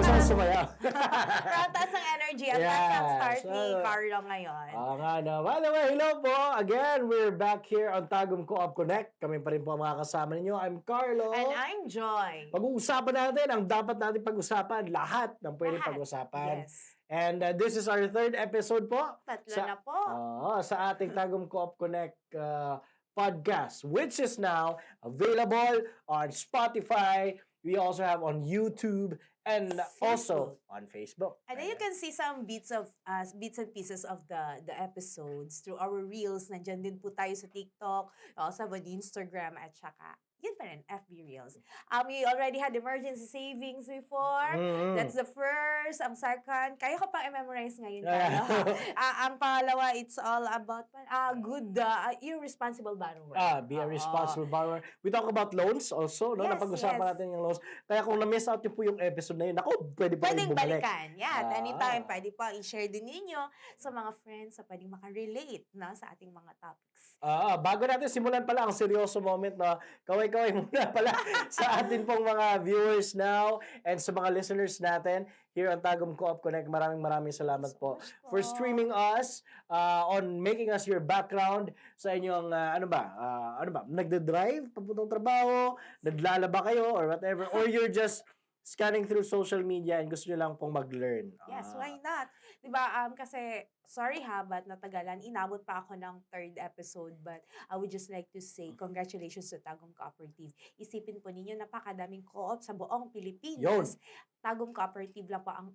Gusto ko sumayaw. Ang taas ng energy at taas ng start ni Carlo ngayon. Nga no. By the way, hello po. Again, we're back here on Tagum Co-op Connect. Kami pa rin po ang mga kasama ninyo. I'm Carlo. And I'm Joy. Pag-uusapan natin ang dapat natin pag-usapan. Lahat ng pwedeng pag-usapan. Yes. And this is our third episode po. Tatlo na po. Sa ating Tagum Co-op Connect podcast, which is now available on Spotify. We also have on YouTube and also on Facebook. And then you can see some bits and pieces of the episodes through our reels. Nandiyan din po tayo sa TikTok, also on Instagram at saka yun pa rin, FB Reels. We already had emergency savings before. That's the first. Ang second, kaya ko pang i-memorize ngayon. Ang pangalawa, it's all about good, irresponsible borrower. Be a responsible borrower. We talk about loans also, no? Yes, Napag-usapan natin yung loans. Kaya kung na-miss out niyo po yung episode na yun, ako, pwede pa rin Pwedeng bumalik. balikan. Yeah, anytime. Pwede pa i-share din ninyo sa mga friends sa pwedeng makarelate na sa ating mga topics. Bago natin simulan pala ang seryoso moment na kaway-kaway muna pala sa atin pong mga viewers now and sa mga listeners natin here on Tagum Co-op Connect. Maraming salamat po for streaming us, on making us your background sa inyong, nagde-drive, papuntang trabaho, naglalaba kayo or whatever, or you're just scanning through social media and gusto nyo lang pong mag-learn. Yes, why not? Diba, kasi, sorry ha, but natagalan. Inabot pa ako ng third episode, but I would just like to say, congratulations to Tagum Cooperative. Isipin po ninyo, napakadaming co-op sa buong Pilipinas. Tagum Cooperative lang po ang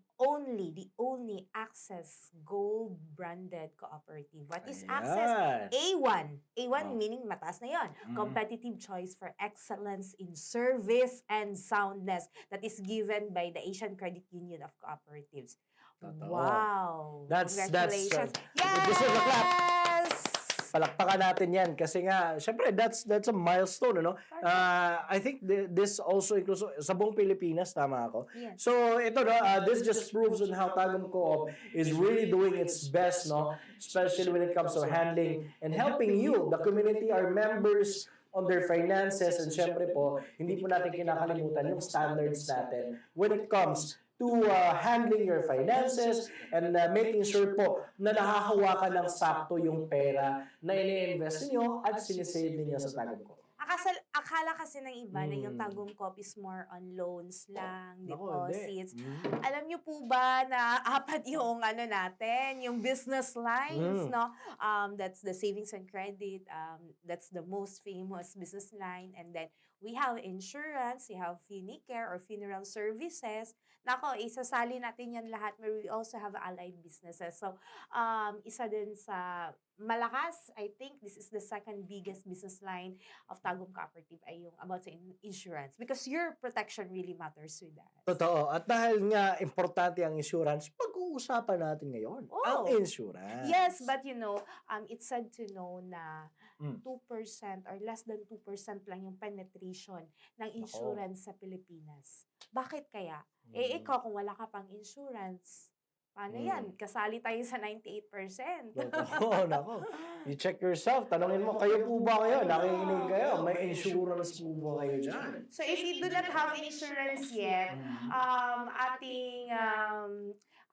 the only Access Gold branded cooperative. What is Access? A1. A1 meaning mataas na yon. Competitive choice for excellence in service and soundness that is given by the Asian Credit Union of Cooperatives. Wow! Congratulations! This is a clap. Yes! Palakpakan natin yan kasi nga, syempre, that's a milestone, ano? I think this also includes sa buong Pilipinas, tama ako? Yes. So, ito, no, this just proves on how Tagum Co-op is really doing its best, no? Especially when it comes to handling and helping you, the community, our members, on their finances, and syempre po, hindi po natin kinakalimutan yung standards natin when it comes to handling your finances and making sure po na nakahawakan ng sakto yung pera na ini-invest niyo at sinisave niyo sa Tagum Co. Akala kasi ng iba na yung Tagum Co is more on loans lang, deposits. Alam niyo po ba na apat yung natin, yung business lines, no? That's the savings and credit. That's the most famous business line. And then we have insurance, we have funicare or funeral services. Nako, isasali natin yan lahat. We also have allied businesses. So, isa din sa malakas, I think this is the second biggest business line of Tagum Cooperative ay yung about sa insurance. Because your protection really matters with that. Totoo. At dahil nga importante ang insurance, pag-uusapan natin ngayon ang insurance. Yes, but it's sad to know na 2% or less than 2% lang yung penetration ng insurance sa Pilipinas. Bakit kaya? Ikaw, kung wala ka pang insurance, paano yan? Kasali tayo sa 98%. Totoo, nako. You check yourself. Tanungin mo, kayo po ba kayo? Nakikinig kayo? May insurance po ba kayo dyan? So if you do not have insurance yet,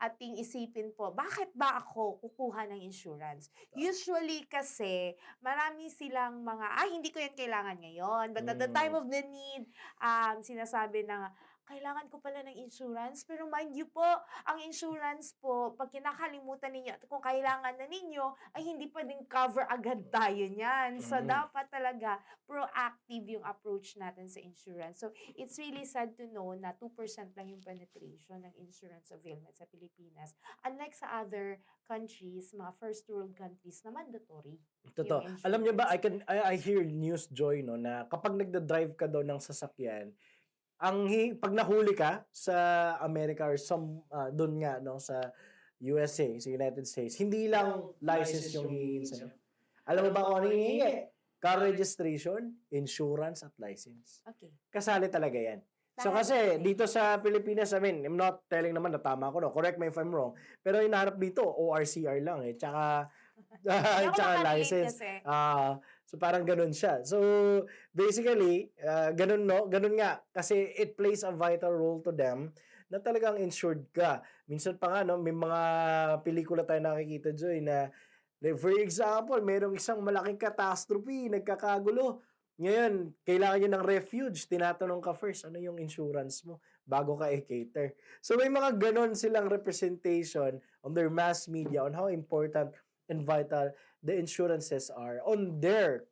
ating isipin po, bakit ba ako kukuha ng insurance? Usually kasi, marami silang mga, hindi ko yan kailangan ngayon. But at the time of the need, sinasabi na, kailangan ko pala ng insurance. Pero mind you po, ang insurance po, pag kinakalimutan ninyo at kung kailangan na ninyo, ay hindi pwedeng cover agad tayo niyan. So, dapat talaga proactive yung approach natin sa insurance. So, it's really sad to know na 2% lang yung penetration ng insurance availment sa Pilipinas. Unlike sa other countries, mga first world countries na mandatory. Totoo. Alam niyo ba, I hear news, Joy, no, na kapag nagda-drive ka daw ng sasakyan, pag nahuli ka sa America or doon nga no sa USA, sa United States, hindi lang license yung hihingin sa'yo. Alam mo ba kung ano hihingin? Car registration, insurance, at license. Okay. Kasali talaga yan. So kasi dito sa Pilipinas, I'm not telling naman na tama ako, no? Correct me if I'm wrong. Pero hinahanap dito, ORCR lang eh. Tsaka license. So parang ganun siya. So basically, ganun nga. Kasi it plays a vital role to them na talagang insured ka. Minsan pa nga, no, may mga pelikula tayo nakikita, Joy, na like, for example, merong isang malaking catastrophe, nagkakagulo. Ngayon, kailangan nyo ng refuge. Tinatanong ka first, ano yung insurance mo bago ka i-cater. So may mga ganon silang representation on their mass media on how important and vital the insurances are on their,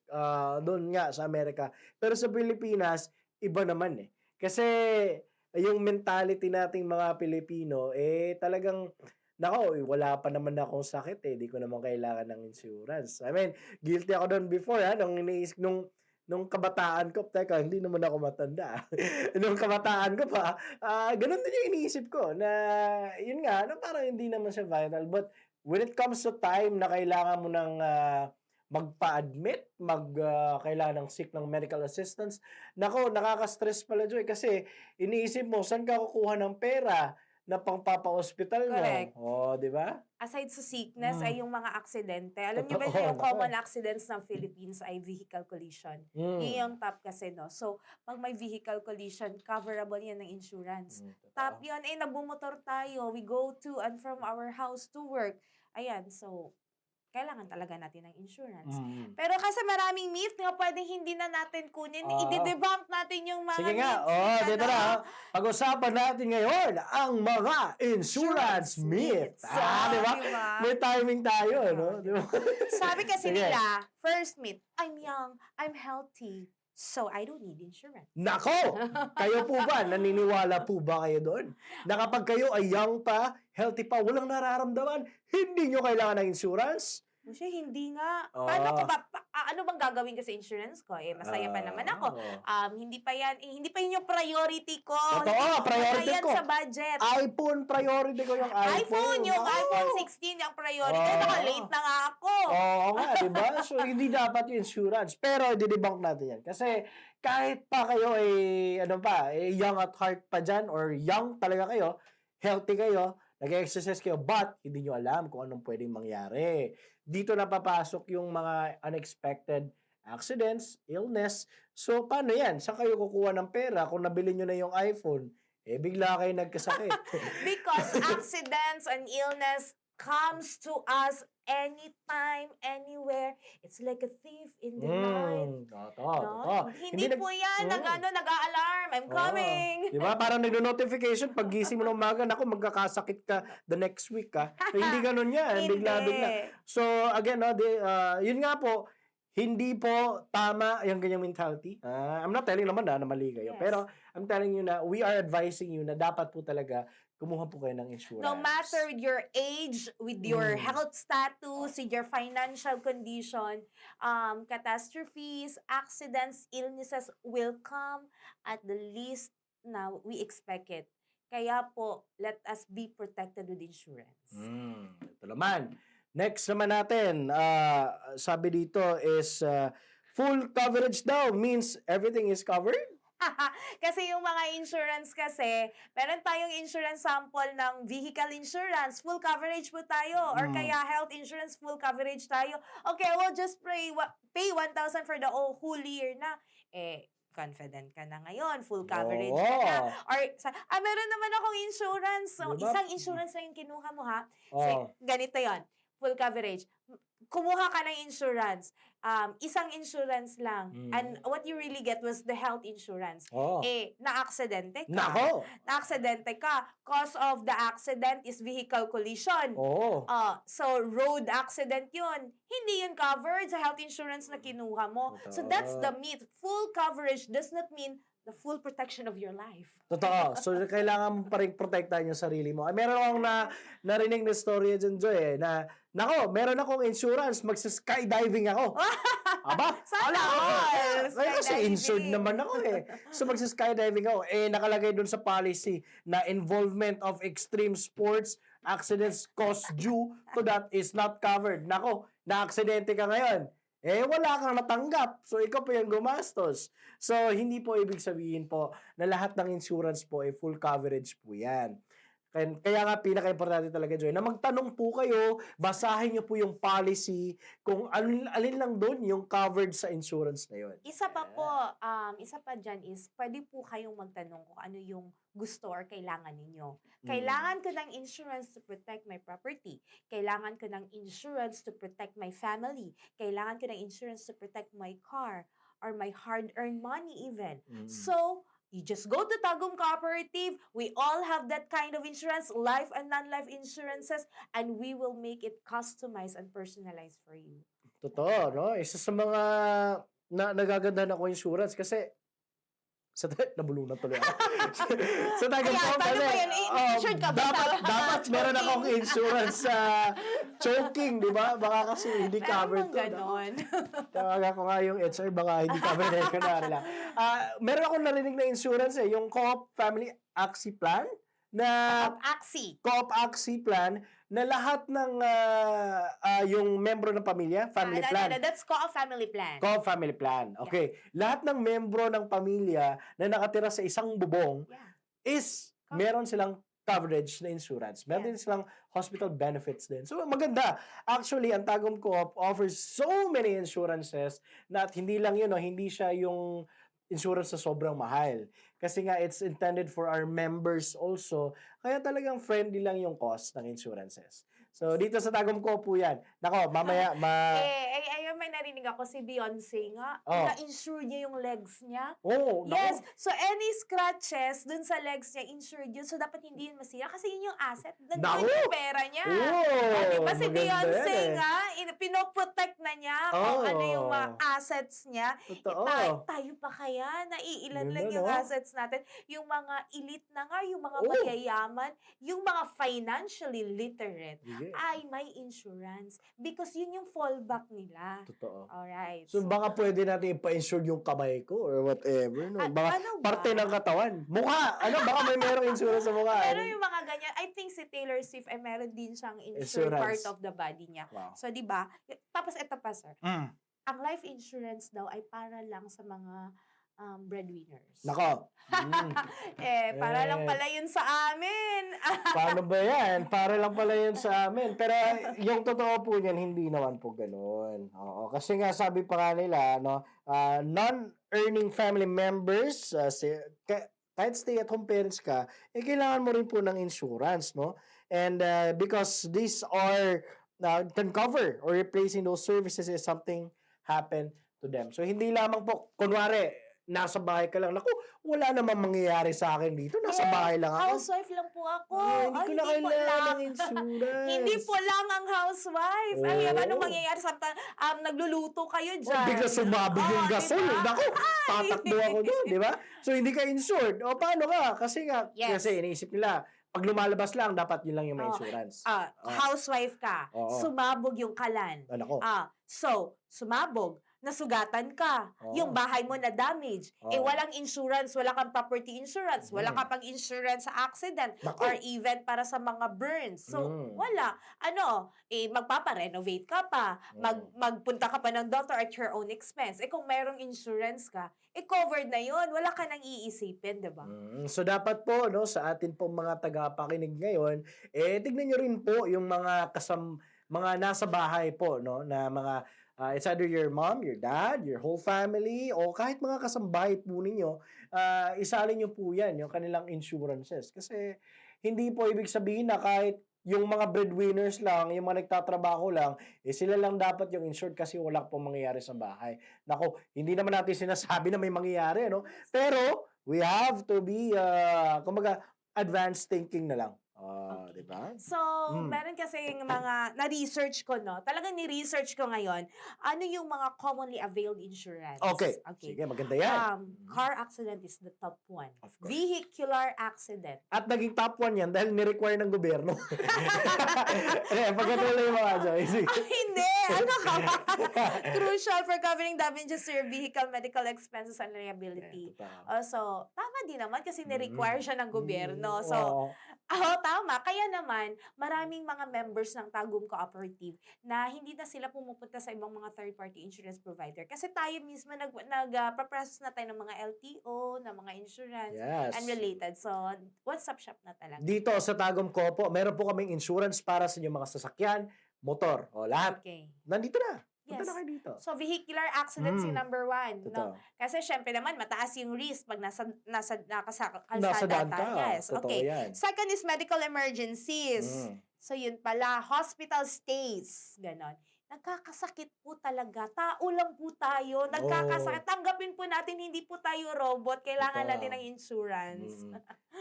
doon nga sa Amerika. Pero sa Pilipinas, iba naman eh. Kasi yung mentality nating mga Pilipino, talagang, nako, wala pa naman akong sakit eh. Di ko naman kailangan ng insurance. I mean, guilty ako doon before nung kabataan ko, teka, hindi naman ako matanda. Nung kabataan ko pa, ganun din yung iniisip ko na, yun nga, no, parang hindi naman siya vital. But when it comes to time na kailangan mo ng magpa-admit, kailangan ng seek ng medical assistance, nako, nakaka-stress pala, Joy, kasi iniisip mo, saan ka kukuha ng pera na pangpapa-hospital mo? Correct. Oh, di ba? Aside sa sickness, ay yung mga aksidente. Alam niyo ba Totoo, na yung nako. common accidents ng Philippines ay vehicle collision? Yun yung top kasi, no? So, pag may vehicle collision, coverable yan ng insurance. Top yun, nagbumotor tayo. We go to and from our house to work. Ayan, so, kailangan talaga natin ng insurance. Pero kasi maraming myth nga pwedeng hindi na natin kunin. I-debunk natin yung mga Sige nga, myths. dito na. Pag-usapan natin ngayon ang mga insurance myths. Di ba? Diba? May timing tayo, no? Di ba? Sabi kasi Sige. nila, first myth, I'm young, I'm healthy, so I don't need insurance. Nako! Kayo po ba? Naniniwala po ba kayo doon? Na kapag kayo ay young pa, healthy pa, walang nararamdaman, hindi nyo kailangan ng insurance? Kasi hindi nga. Paano ko ba, ano bang gagawin ko sa insurance ko? Masaya pa naman ako. Hindi pa yun yung priority ko. Totoo, priority yan ko. sa budget. iPhone, priority ko yung iPhone. Yung Oo. iPhone 16 yung priority. Naka-late na nga ako. Oo nga, di ba? So, hindi dapat yung insurance. Pero, didebunk natin yan. Kasi, kahit pa kayo young at heart pa dyan, or young talaga kayo, healthy kayo, nag-exercise kayo, but hindi nyo alam kung anong pwedeng mangyari. Dito na papasok yung mga unexpected accidents, illness. So, paano yan? Saan kayo kukuha ng pera kung nabili nyo na yung iPhone? Bigla kayo nagkasakit. Because accidents and illness comes to us anytime, anywhere. It's like a thief in the night. Totoo. Hindi po yan nag-a-alarm. I'm coming. Di ba? Parang nag-notification pag gising mo ng umaga, naku, magkakasakit ka the next week ka. So, hindi ganun yan. Hindi. Bigla. So, again, yun nga po, hindi po tama yung ganyang mentality. I'm not telling naman na mali kayo. Yes. Pero I'm telling you na we are advising you na dapat po talaga kumuha po kayo ng insurance. No matter with your age, with your health status, with your financial condition, catastrophes, accidents, illnesses will come at the least now we expect it. Kaya po, let us be protected with insurance. Ito naman. Next naman natin, sabi dito is full coverage daw means everything is covered? Kasi yung mga insurance kasi, meron tayong insurance sample ng vehicle insurance, full coverage po tayo. Or kaya health insurance, full coverage tayo. Okay, we'll just pay 1,000 for the whole year na. Confident ka na ngayon, full coverage ka na. Or, meron naman akong insurance. So, Diba? isang insurance na yung kinuha mo ha. Oo. So, ganito yon, full coverage. Kumuha ka ng insurance. Isang insurance lang. And what you really get was the health insurance. Na-aksidente ka. Nako! Na-aksidente ka. Cause of the accident is vehicle collision. Oo. So, road accident yun. Hindi yun covered sa health insurance na kinuha mo. So, that's the myth. Full coverage does not mean the full protection of your life. Totoo. So, kailangan mo pa rin protektahan yung sarili mo. Meron akong narinig na story dyan, Joy, na, nako, meron akong insurance, magsa-skydiving ako. Aba? Sana all! Kasi Skydiving. insured naman ako So, magsa-skydiving ako. Nakalagay dun sa policy na involvement of extreme sports, accidents caused due to that is not covered. Nako, na-aksidente ka ngayon. Wala kang natanggap. So, ikaw pa yung gumastos. So, hindi po ibig sabihin po na lahat ng insurance po ay full coverage po yan. Kaya nga pinaka-importante talaga, Joy, na magtanong po kayo, basahin niyo po yung policy, kung alin lang doon yung covered sa insurance na yun. Isa pa po, isa pa dyan is, pwede po kayong magtanong kung ano yung gusto or kailangan ninyo. Kailangan ko ng insurance to protect my property. Kailangan ko ng insurance to protect my family. Kailangan ko ng insurance to protect my car or my hard-earned money even. So, you just go to Tagum Cooperative. We all have that kind of insurance, life and non-life insurances, and we will make it customized and personalized for you. Totoo, no? Isa sa mga nagagandahan ako insurance kasi nabulunan tuloy ako. Sa Tagum Ayan, paano ba yan? Insured ka ba? Dapat meron akong insurance sa choking, di ba? Baka kasi hindi covered to. Ganon. Tawagan ko nga yung HR, baka hindi covered ko na nila. Meron akong narinig na insurance yung Co-op Family Axi Plan na Co-op Axi Plan na lahat ng yung membro ng pamilya, family plan. That's Co-op Family Plan. Co-op Family Plan. Okay. Lahat ng membro ng pamilya na nakatira sa isang bubong is meron silang coverage na insurance. Meron din silang hospital benefits din. So, maganda. Actually, ang Tagum Co-op offers so many insurances na hindi lang yun, hindi siya yung insurance na sobrang mahal. Kasi nga, it's intended for our members also. Kaya talagang friendly lang yung cost ng insurances. So, dito sa Tagum Co po yan. Nako, mamaya, may narinig ako si Beyonce nga. Na-insure niya yung legs niya. Yes. So, any scratches dun sa legs niya, insured yun. So, dapat hindi yun masira. Kasi yun yung asset. Nandun yung pera niya. Diba si Beyonce nga, pinoprotect na niya kung ano yung mga assets niya. Tayo pa kaya? Naiilan lang yung assets natin. Yung mga elite na nga, yung mga mayayaman, yung mga financially literate, ay may insurance. Because yun yung fallback nila. Totoo. Alright. So, baka pwede natin ipa-insure yung kamay ko or whatever. No? Baka parte ng katawan. Mukha! Baka may merong insurance sa mukha. Pero yung mga ganyan, I think si Taylor Swift ay meron din siyang insured part of the body niya. Wow. So, di ba? Tapos, eto pa, sir. Ang life insurance daw ay para lang sa mga breadwinners. Nako. Para lang pala yun sa amin. Paano ba yan? Para lang pala yun sa amin. Pero yung totoo po niyan, hindi naman po ganun. Oo, kasi nga sabi pa nga nila, non-earning family members, kahit stay-at-home parents ka, kailangan mo rin po ng insurance, no? And because these are, can cover or replacing those services if something happen to them. So, hindi lamang po, kunwari, nasa bahay ka lang. Naku, wala namang mangyayari sa akin dito. Nasa bahay lang ako. Housewife lang po ako. Hindi ko na kailangan ng insurance. Hindi po lang ang housewife. Ay, ano mangyayari sa nagluluto kayo dyan? Bigla sumabog yung gasol. Naku, tatakbo ako doon, di ba? So, hindi ka insured. O, paano ka? Kasi iniisip nila, pag lumalabas lang, dapat yun lang yung may insurance. Housewife ka. Sumabog yung kalan. So, sumabog. Nasugatan ka. Yung bahay mo na damage. Walang insurance, wala kang property insurance, wala ka pang insurance sa accident, or even para sa mga burns. So, wala. Magpapa-renovate ka pa. Magpunta ka pa ng doctor at your own expense. Kung merong insurance ka, covered na yun. Wala ka nang iisipin, diba? So, dapat po, sa atin pong mga tagapakinig ngayon, tignan nyo rin po yung mga mga nasa bahay po, na mga it's either your mom, your dad, your whole family, o kahit mga kasambahay po ninyo, isalin nyo po yan, yung kanilang insurances. Kasi hindi po ibig sabihin na kahit yung mga breadwinners lang, yung mga nagtatrabaho lang, sila lang dapat yung insured kasi wala pong mangyayari sa bahay. Nako, hindi naman natin sinasabi na may mangyayari, no? Pero, we have to be, kumbaga, advanced thinking na lang. Di ba? So, meron kasi yung mga, na-research ko, talagang ni-research ko ngayon, ano yung mga commonly availed insurance. Okay. Sige, maganda yan. Car accident is the top one. Vehicular accident. At naging top one yan dahil ni-require ng gobyerno. Pagkatuloy yung mga Joyce. Hindi! Ano ka ba? Crucial for covering damages to your vehicle, medical expenses, and liability. So, tama din naman kasi ni-require siya ng gobyerno. So, tama. Kaya naman, maraming mga members ng Tagum Cooperative na hindi na sila pumupunta sa ibang mga third-party insurance provider. Kasi tayo mismo nag-process na tayo ng mga LTO, ng mga insurance, and Yes. related. So, one-stop shop na talaga. Dito sa Tagum Co po, meron po kaming insurance para sa inyong mga sasakyan, motor, o lahat. Okay. Nandito na. Punta Yes. na kayo dito. So, vehicular accidents yung number one. Totoo. No? Kasi syempre naman, mataas yung risk pag nasa Nasa kalsada daan ka. tayo. Yes. Totoo Okay. yan. Second is medical emergencies. So, yun pala, hospital stays. Ganon. Nagkakasakit po talaga. Tao lang po tayo. Nagkakasakit. Tanggapin po natin, hindi po tayo robot. Kailangan Totoo. natin ng insurance.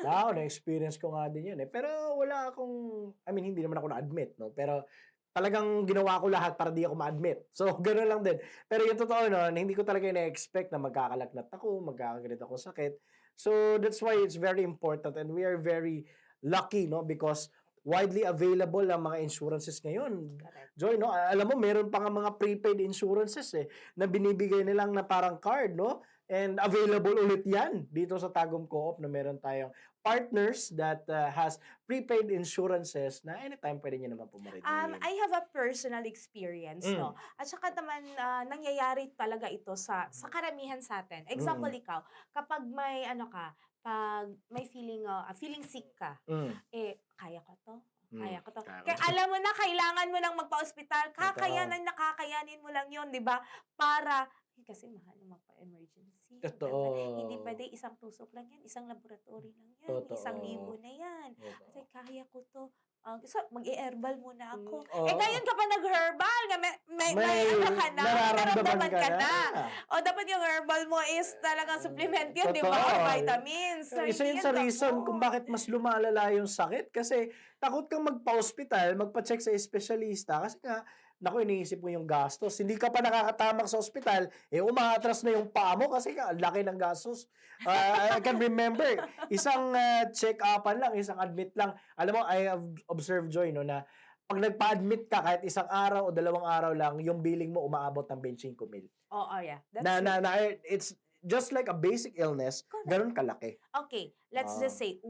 Na-experience ko nga din yun eh. Pero wala akong, hindi naman ako na-admit, no? Pero talagang ginawa ko lahat para di ako ma-admit. So, gano'n lang din. Pero yung totoo nun, hindi ko talaga na-expect na magkakalagnat ako, magkakaganito akong sakit. So, that's why it's very important and we are very lucky, no? Because widely available ang mga insurances ngayon. Correct. Joy, no? Alam mo, meron pa nga mga prepaid insurances na binibigay nilang na parang card, no? And available ulit yan dito sa Tagum Co-op na meron tayong partners that has prepaid insurances na anytime pwede nyo naman pumarin. I have a personal experience, no? At saka naman, nangyayari talaga ito sa karamihan sa atin. Example, ikaw, kapag may, pag may feeling sick ka, kaya ko to. Kaya ko to. Kaya alam mo na, kailangan mo nang magpa-ospital. Nakakayanin mo lang yun, di ba? Para, kasi mahal na magpa-emergency. Totoo. Hindi pwede isang tusok lang yan, isang laboratory lang yan, Totoo. 1,000 na yan. Totoo. Kasi kaya ko to. So, mag-i-herbal muna ako. Oo. Ngayon ka pa nag-herbal, may nararamdaman ka na. O, dapat yung herbal mo is talagang supplement yun, di ba? Totoo. Or vitamins. So, Isa yun hindi sa yan reason gamot. kung bakit mas lumalala yung sakit. Kasi takot kang magpa-hospital, magpa-check sa espesyalista. Kasi nga, naku, iniisip mo yung gastos. Hindi ka pa nakakatamak sa ospital, umaatras na yung paa mo kasi ang laki ng gastos. I can remember, isang check-upan lang, isang admit lang. Alam mo, I have observed, Joy, no, na pag nagpa-admit ka kahit isang araw o 2 araw lang, yung billing mo umaabot ng 25,000. Yeah. That's true. It's just like a basic illness, ganun kalaki. Okay, let's just say,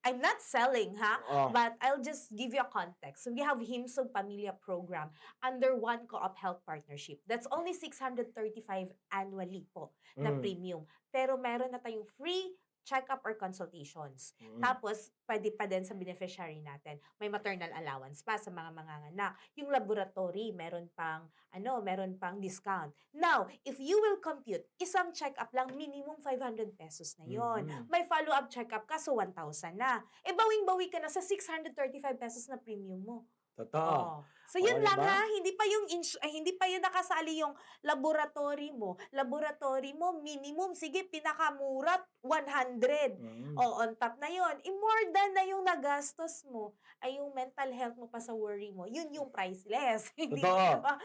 I'm not selling, but I'll just give you a context. So we have Himsog Pamilya Program under One Co-op Health Partnership. That's only 635 annually po na premium. Pero meron na tayong free check-up or consultations. Tapos, pwede pa din sa beneficiary natin. May maternal allowance pa sa mga manganganak. Yung laboratory, meron pang discount. Now, if you will compute, isang check-up lang, minimum 500 pesos na yon. May follow-up check-up ka, so 1,000 na. Bawing-bawi ka na sa 635 pesos na premium mo. Totoo. So yun lang diba? hindi pa yun nakasali yung laboratory mo. Laboratory mo minimum sige pinakamura 100. On top na yun. More than na yung nagastos mo ay yung mental health mo pa sa worry mo. Yun yung priceless. Hindi Totoo. ba?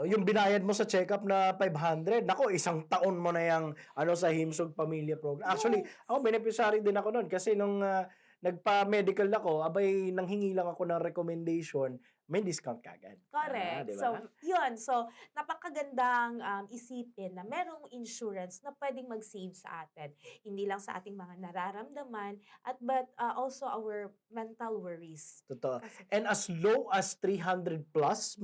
Yung binayad mo sa check-up na 500, nako, isang taon mo na yung sa Himsog Pamilya Program. Actually, ako beneficiary din ako noon kasi nung nagpa-medical ako, abay nanghingi lang ako ng recommendation, may discount kagad. Correct. Diba? So, yun. So, napakagandang isipin na merong insurance na pwedeng mag-save sa atin. Hindi lang sa ating mga nararamdaman, but also our mental worries. Totoo. Kasi, And as low as 300 plus,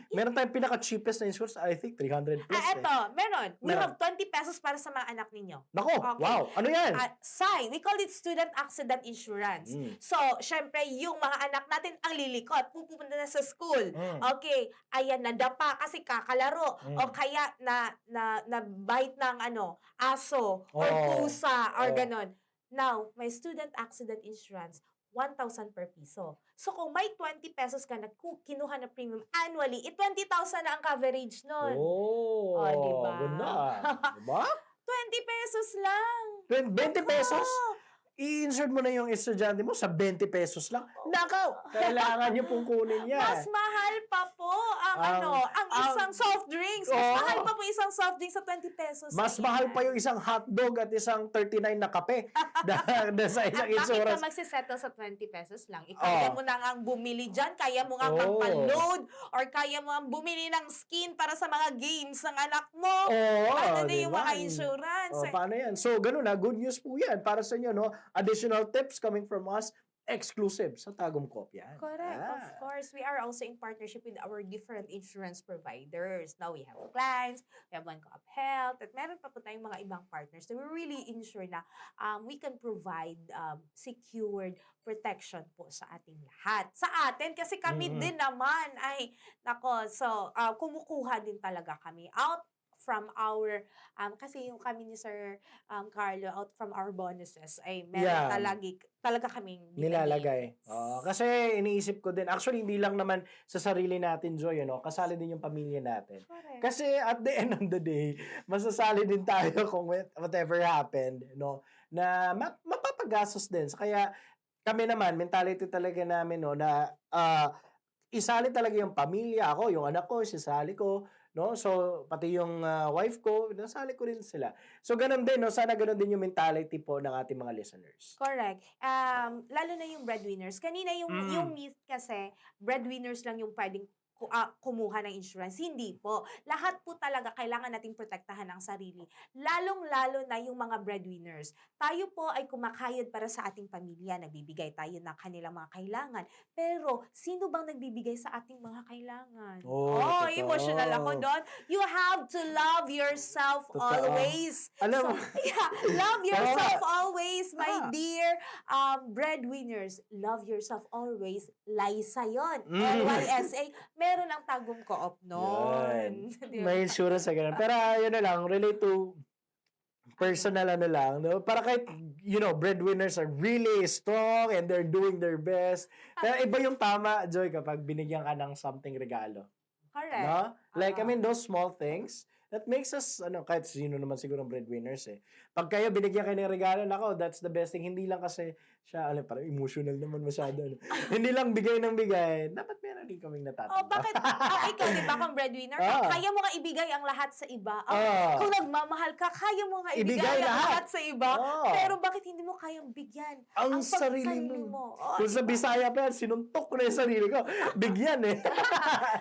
meron tayong pinaka-cheapest na insurance, I think 300 plus. eto, meron. We Meron. have 20 pesos para sa mga anak ninyo. Nako, Okay. wow. Ano yan? SAI, we call it Student Accident Insurance. So, syempre, yung mga anak natin ang lilikot, pupunta na sa school. Okay, ayan, nadapa kasi kakalaro. O kaya na bite ng aso or pusa or ganon. Now, may Student Accident Insurance, 1,000 per piso. So, kung may 20 pesos ka na kinuha na premium annually, 20,000 na ang coverage nun. Diba? Ganda. Diba? 20 pesos lang. 20 pesos? Oo. I-insert mo na yung estudyante mo sa 20 pesos lang. Nakaw! Kailangan niyo pong kunin yan. Mas mahal pa po ang isang soft drinks. Mas mahal pa po isang soft drinks sa 20 pesos. Mas mahal pa yung isang hotdog at isang 39 na kape sa isang Bakit insurance. ka magsisettle sa 20 pesos lang? Kaya mo na ang bumili dyan, kaya mo nga magpa-load, or kaya mo ang bumili ng skin para sa mga games ng anak mo. Ano na yung mga insurance? Paano yan? So, ganun na. Good news po yan para sa inyo, no? Additional tips coming from us. exclusive sa Tagum Kopya. Correct. Of course, we are also in partnership with our different insurance providers. Now, we have clients, we have One Co-op Health, at meron pa po tayong mga ibang partners. So, we really ensure na we can provide secured protection po sa ating lahat. Sa atin, kasi kami Mm-mm. din naman ay, nako, so, kumukuha din talaga kami out from our, kasi yung kami ni Sir Carlo, out from our bonuses, ay meron Yeah. talaga kaming Nilalagay. binibigay. Kasi iniisip ko din, actually hindi lang naman sa sarili natin, Joy, kasali din yung pamilya natin. Correct. Kasi at the end of the day, masasali din tayo kung whatever happened, na mapapagastos din. So, kaya kami naman, mentality talaga namin, na isali talaga yung pamilya, ako, yung anak ko, isasali ko, So, pati yung wife ko, nasali ko rin sila. So, ganun din, sana ganun din yung mentality po ng ating mga listeners. Correct. Lalo na yung breadwinners. Kanina yung myth kasi, breadwinners lang yung pwedeng kumuha ng insurance. Hindi po. Lahat po talaga kailangan nating protektahan ang sarili. Lalong-lalo na yung mga breadwinners. Tayo po ay kumakayod para sa ating pamilya. Nagbibigay tayo ng kanilang mga kailangan. Pero, sino bang nagbibigay sa ating mga kailangan? Totoo. Emotional ako doon. You have to love yourself Totoo. always. Alam mo, Love yourself always, Ah. my dear breadwinners. Love yourself always. Lysa yon. LYSA. Meron ang Tagum Co-op noon. Di ba? may insurance sa ganun. Pero yun na lang, relate to personal lang, Para kahit, breadwinners are really strong and they're doing their best. Pero iba yung tama, Joy, kapag binigyan ka ng something regalo. Correct. No? Like, those small things, that makes us, kahit sino naman siguro ang breadwinners Pag kayo binigyan kayo ng regalo, nako, that's the best thing. Hindi lang kasi siya, parang emotional naman masyado. Hindi lang bigay ng bigay. Dapat meron din kaming natatanggap. Bakit? Ikaw, di ba, kung breadwinner, kaya mo nga ibigay ang lahat sa iba. Kung nagmamahal ka, kaya mo nga ibigay ang lahat sa iba. Pero bakit hindi mo kayang bigyan ang sarili mo? Kung sa diba? Bisaya pa yan, sinuntok ko na yung sarili ko. Bigyan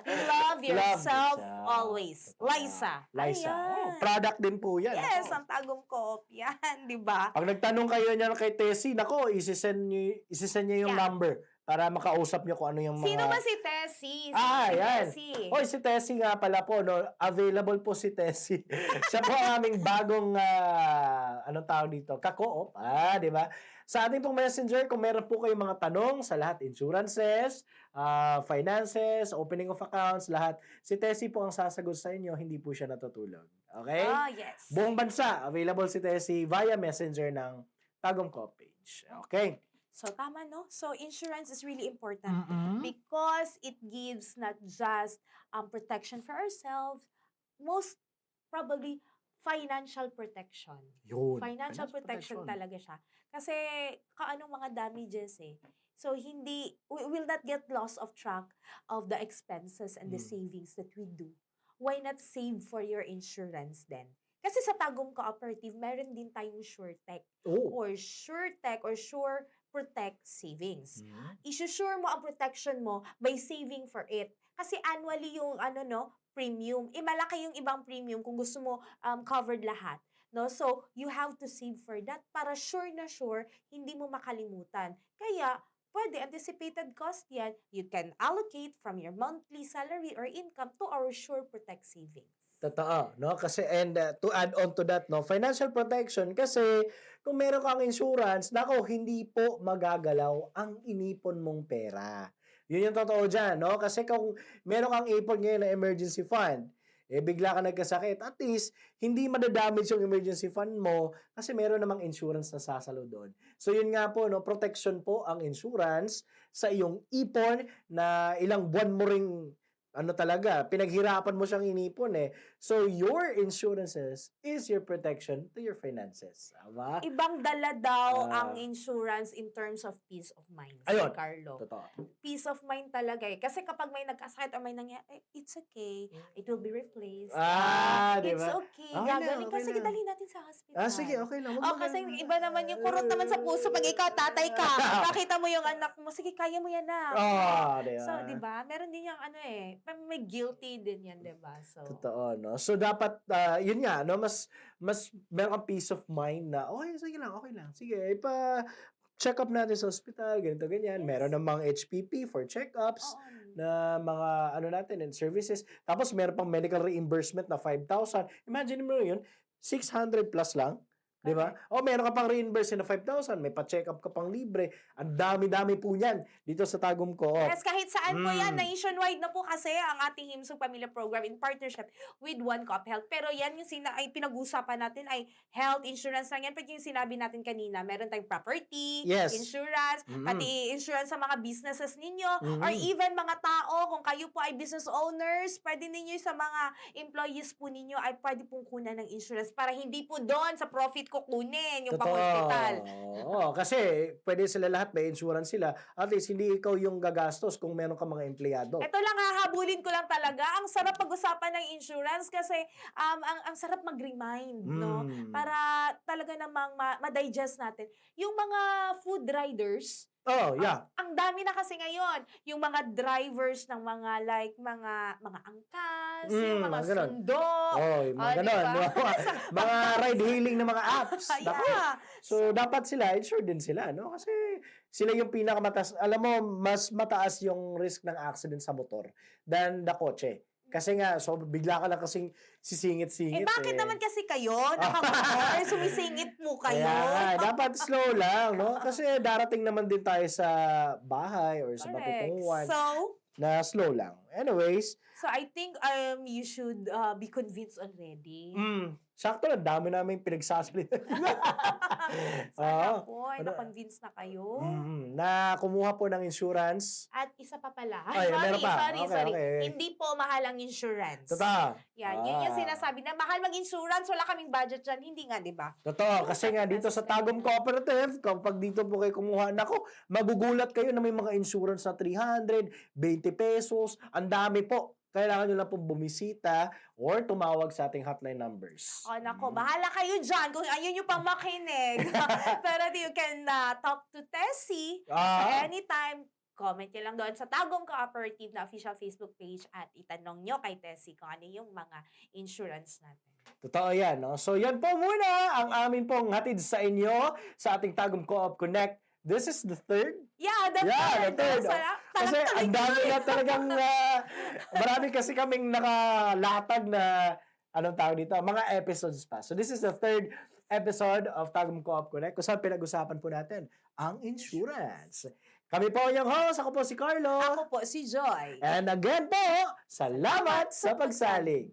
Love yourself always. Lysa. Lysa. Ayan. Product din po yan. Yes, ang Tagum Co-op yan, di ba? Pag nagtanong kayo niyan kay Tessie, nako, isisend niya yung number para makausap niyo kung ano yung mga... Sino ba si Tessie? Yan. Tessie? Si Tessie nga pala po, available po si Tessie. Siya po ang aming bagong, anong tawag dito, ka-co-op, di ba? Sa ating pong messenger, kung meron po kayong mga tanong sa lahat, insurances, finances, opening of accounts, lahat, si Tessie po ang sasagot sa inyo, hindi po siya natutulog. Okay? Yes. Buong bansa, available si Tessie via messenger ng Tagum Co-op page. Okay? So, tama, no? So, insurance is really important because it gives not just protection for ourselves, most probably financial protection. Yun. Financial protection talaga siya. Kasi, kaanong mga damages So, we will not get lost of track of the expenses and the savings that we do. Why not save for your insurance then? Kasi sa Tagum Cooperative, meron din tayong SureTech or SureTech or Sure Protect Savings. Isusure mo ang protection mo by saving for it. Kasi annually yung premium. Malaki yung ibang premium kung gusto mo covered lahat. No? So, you have to save for that para sure na sure, hindi mo makalimutan. Kaya, pwede, anticipated cost yan, you can allocate from your monthly salary or income to our Sure Protect Savings. Totoo, Kasi, and to add on to that, financial protection, kasi kung meron kang insurance, hindi po magagalaw ang inipon mong pera. Yun yung totoo dyan, Kasi kung meron kang ipon ngayon na emergency fund, bigla ka nagkasakit, at least, hindi madadamage yung emergency fund mo kasi meron namang insurance na sasalo doon. So, yun nga po, protection po ang insurance sa iyong ipon na ilang buwan mo ring pinaghirapan mo siyang inipon So, your insurances is your protection to your finances. Aba? Ibang dala daw ang insurance in terms of peace of mind. Ayun. Carlo. Totoo. Peace of mind talaga Kasi kapag may nagkasakit or may nangyari, it's okay. It will be replaced. Di It's ba? okay. Okay Gagaling lang, ka. okay Sige, lang. dali natin sa hospital. Sige, okay lang. Kasi iba naman yung kurot naman sa puso. Pag ikaw, tatay ka, nakita mo yung anak mo, sige, kaya mo yan na. Di ba? So, di ba? Meron din yung may guilty din yan, di ba? So, totoo, So, dapat, yun nga, mas meron kang peace of mind na, sige lang, okay lang. Sige, check-up natin sa ospital, ganito, ganyan. Yes. Meron namang HPP for check-ups Oo. na mga ano natin and services. Tapos meron pang medical reimbursement na 5,000. Imagine mo yun, 600 plus lang. Di ba? O meron ka pang reimbursement na 5,000, may pa-check-up ka pang libre. Ang dami-dami po yan dito sa Tagum Co-op. Yes, kahit saan po yan, Mm. nationwide na po kasi ang ating Himsong Pamilya Program in partnership with One Cop Health. Pero yan yung ay pinag-usapan natin ay health insurance lang yan. Pag yung sinabi natin kanina, meron tayong property, Yes. insurance, Mm. pati insurance sa mga businesses ninyo, or Mhm. even mga tao, kung kayo po ay business owners, pwede ninyo sa mga employees po ninyo ay pwede pong kunan ng insurance para hindi po doon sa profit ko kunin yung pang-hospital. Oo, kasi pwede sila lahat, may insurance sila. At least hindi ikaw yung gagastos kung meron ka mga empleyado. Ito lang, hahabulin ko lang talaga. Ang sarap pag-usapan ng insurance kasi ang sarap mag-remind, no? Mm. Para talaga namang ma-digest natin. Yung mga food riders, Oh, yeah. ang dami na kasi ngayon. Yung mga drivers ng mga like mga angkas, yung mga mga ganun. sundo. Oh, yung mga Ah, ganon. diba? Mga ride-hailing na mga apps. Naku. Yeah. So, dapat sila, insured din sila, no? Kasi sila yung pinakamataas. Alam mo, mas mataas yung risk ng accident sa motor than the kotse. Kasi nga, so bigla ka lang kasing sisingit-singit. Bakit naman kasi kayo, nakamotor, sumisingit mo kayo? Kaya nga, dapat slow lang, no? Kasi darating naman din tayo sa bahay or sa Correct. patutunguhan So, na slow lang. Anyways, So I think you should be convinced already. sakto na, dami namin pinagsasalita. Sana Oo. po ay na-convince na kayo. Na kumuha po ng insurance. At isa pa pala. Ay, meron pa. Sorry. Okay. Hindi po mahal ang insurance. Totoo. Yan, yun yung sinasabi na mahal mag-insurance, wala kaming budget dyan. Hindi nga, di ba? Totoo. Kasi nga dito sa Tagum Cooperative, kapag dito po kayo kumuha, nako, magugulat kayo na may mga insurance na 300, 20 pesos. Ang dami po. Kailangan nyo lang pong bumisita or tumawag sa ating hotline numbers. O nako, bahala kayo dyan kung ayun yung pang makinig. Pero you can talk to Tessie anytime. Comment nyo lang doon sa Tagum Cooperative na official Facebook page at itanong nyo kay Tessie kung ano yung mga insurance natin. Totoo yan, no? So yan po muna ang amin pong hatid sa inyo sa ating Tagum Co-op Connect. This is the third. Yeah, the third. Kasi ang dami na talagang, marami kasi kaming nakalatag na, anong tawag dito, mga episodes pa. So this is the third episode of Tagum Co-op Connect kung saan pinag-usapan po natin ang insurance. Kami po yung host. Ako po si Carlo. Ako po si Joy. And again po, salamat sa pagsalig.